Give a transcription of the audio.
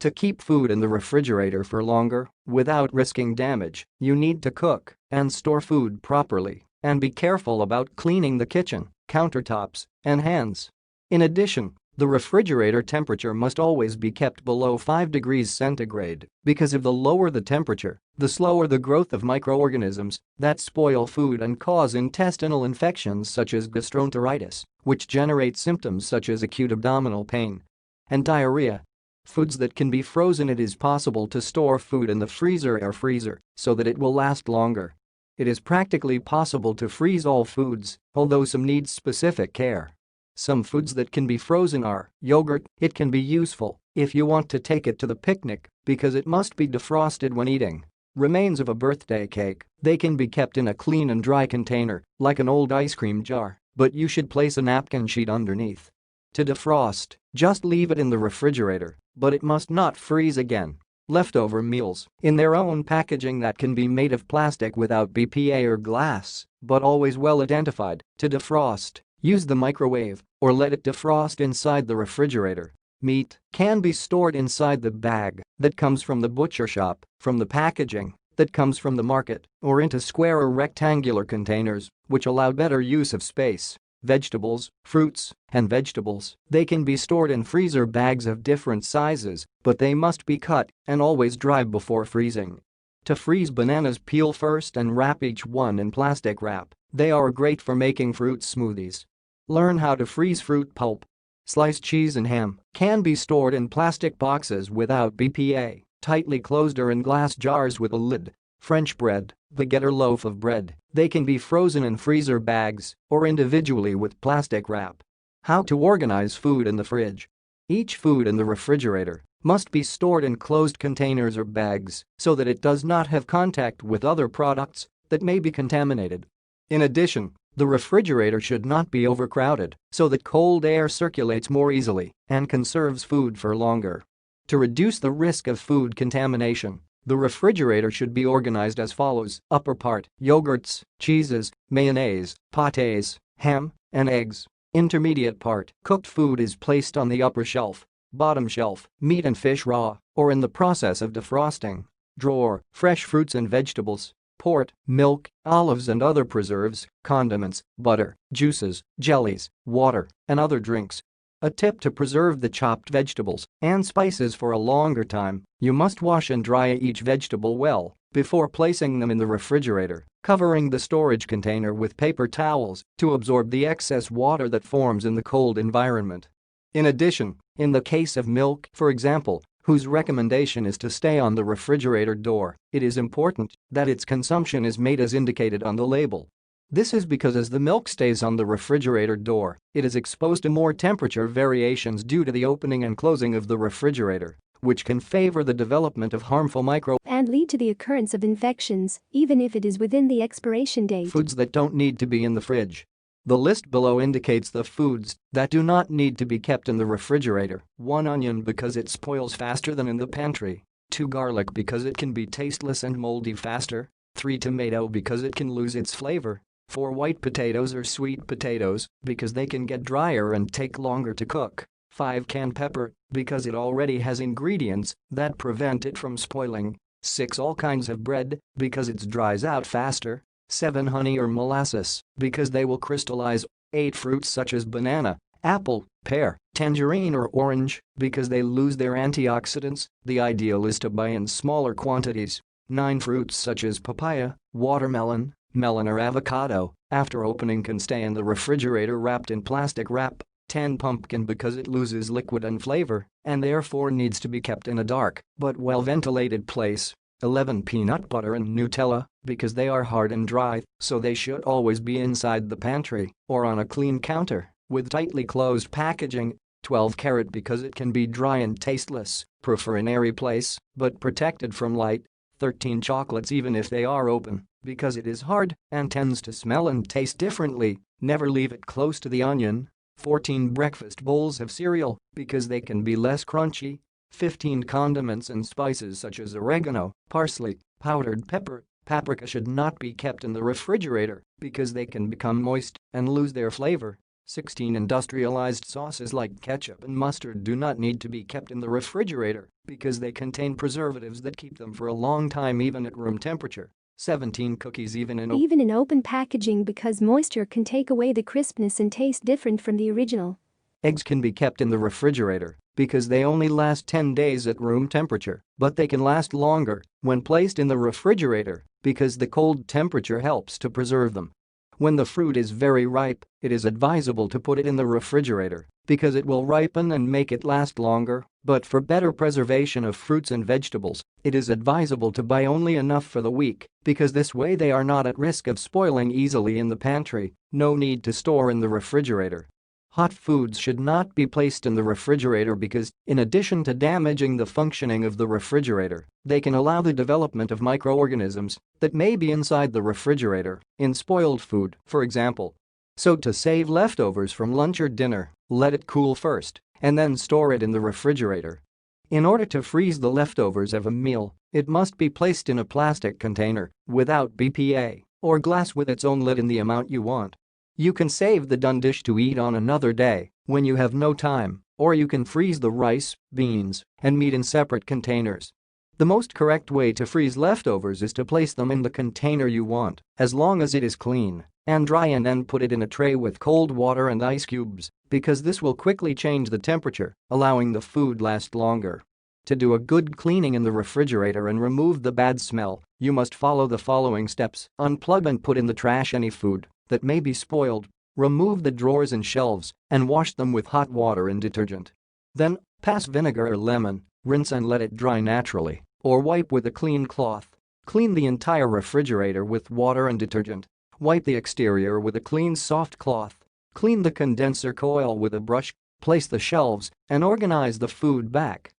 To keep food in the refrigerator for longer, without risking damage, you need to cook and store food properly and be careful about cleaning the kitchen, countertops, and hands. In addition, the refrigerator temperature must always be kept below 5 degrees centigrade because if the lower the temperature, the slower the growth of microorganisms that spoil food and cause intestinal infections such as gastroenteritis, which generate symptoms such as acute abdominal pain and diarrhea. Foods that can be frozen. It is possible to store food in the freezer or freezer so that it will last longer. It is practically possible to freeze all foods, although some need specific care. Some foods that can be frozen are yogurt. It can be useful if you want to take it to the picnic because it must be defrosted when eating. Remains of a birthday cake, they can be kept in a clean and dry container, like an old ice cream jar, but you should place a napkin sheet underneath. To defrost, just leave it in the refrigerator, but it must not freeze again. Leftover meals, in their own packaging that can be made of plastic without BPA or glass, but always well identified. To defrost, use the microwave or let it defrost inside the refrigerator. Meat can be stored inside the bag that comes from the butcher shop, from the packaging that comes from the market, or into square or rectangular containers, which allow better use of space. Vegetables, fruits, and vegetables, they can be stored in freezer bags of different sizes, but they must be cut and always dry before freezing. To freeze bananas, peel first and wrap each one in plastic wrap. They are great for making fruit smoothies. Learn how to freeze fruit pulp. Sliced cheese and ham can be stored in plastic boxes without BPA, tightly closed or in glass jars with a lid. French bread, baguette or loaf of bread, they can be frozen in freezer bags or individually with plastic wrap. How to organize food in the fridge. Each food in the refrigerator must be stored in closed containers or bags so that it does not have contact with other products that may be contaminated. In addition, the refrigerator should not be overcrowded so that cold air circulates more easily and conserves food for longer. To reduce the risk of food contamination, the refrigerator should be organized as follows. Upper part, yogurts, cheeses, mayonnaise, pâtés, ham, and eggs. Intermediate part, cooked food is placed on the upper shelf. Bottom shelf, meat and fish raw or in the process of defrosting. Drawer, fresh fruits and vegetables. Port, milk, olives and other preserves, condiments, butter, juices, jellies, water, and other drinks. A tip to preserve the chopped vegetables and spices for a longer time, you must wash and dry each vegetable well before placing them in the refrigerator, covering the storage container with paper towels to absorb the excess water that forms in the cold environment. In addition, in the case of milk, for example, whose recommendation is to stay on the refrigerator door, it is important that its consumption is made as indicated on the label. This is because as the milk stays on the refrigerator door, it is exposed to more temperature variations due to the opening and closing of the refrigerator, which can favor the development of harmful and lead to the occurrence of infections, even if it is within the expiration date. Foods that don't need to be in the fridge. The list below indicates the foods that do not need to be kept in the refrigerator. 1 onion because it spoils faster than in the pantry. 2 garlic because it can be tasteless and moldy faster. 3 tomato because it can lose its flavor. 4 white potatoes or sweet potatoes because they can get drier and take longer to cook. 5 canned pepper because it already has ingredients that prevent it from spoiling. 6 all kinds of bread because it dries out faster. 7 honey or molasses because they will crystallize. 8 fruits such as banana, apple, pear, tangerine or orange because they lose their antioxidants. The ideal is to buy in smaller quantities. 9 fruits such as papaya, watermelon, melon or avocado, after opening can stay in the refrigerator wrapped in plastic wrap. 10 pumpkin because it loses liquid and flavor and therefore needs to be kept in a dark but well-ventilated place. 11 peanut butter and Nutella because they are hard and dry, so they should always be inside the pantry or on a clean counter with tightly closed packaging. 12 carrot because it can be dry and tasteless, prefer an airy place but protected from light. 13 chocolates even if they are open because it is hard and tends to smell and taste differently, never leave it close to the onion. 14 breakfast bowls of cereal because they can be less crunchy. 15 condiments and spices such as oregano, parsley, powdered pepper, paprika should not be kept in the refrigerator because they can become moist and lose their flavor. 16. Industrialized sauces like ketchup and mustard do not need to be kept in the refrigerator because they contain preservatives that keep them for a long time even at room temperature. 17. Cookies even in open packaging because moisture can take away the crispness and taste different from the original. Eggs can be kept in the refrigerator because they only last 10 days at room temperature, but they can last longer when placed in the refrigerator because the cold temperature helps to preserve them. When the fruit is very ripe, it is advisable to put it in the refrigerator because it will ripen and make it last longer, but for better preservation of fruits and vegetables, it is advisable to buy only enough for the week because this way they are not at risk of spoiling easily in the pantry. No need to store in the refrigerator. Hot foods should not be placed in the refrigerator because, in addition to damaging the functioning of the refrigerator, they can allow the development of microorganisms that may be inside the refrigerator in spoiled food, for example. So to save leftovers from lunch or dinner, let it cool first and then store it in the refrigerator. In order to freeze the leftovers of a meal, it must be placed in a plastic container without BPA or glass with its own lid in the amount you want. You can save the done dish to eat on another day when you have no time, or you can freeze the rice, beans, and meat in separate containers. The most correct way to freeze leftovers is to place them in the container you want, as long as it is clean and dry, and then put it in a tray with cold water and ice cubes, because this will quickly change the temperature, allowing the food last longer. To do a good cleaning in the refrigerator and remove the bad smell, you must follow the following steps. Unplug and put in the trash any food that may be spoiled. Remove the drawers and shelves and wash them with hot water and detergent. Then, pass vinegar or lemon, rinse and let it dry naturally, or wipe with a clean cloth. Clean the entire refrigerator with water and detergent. Wipe the exterior with a clean soft cloth. Clean the condenser coil with a brush. Place the shelves and organize the food back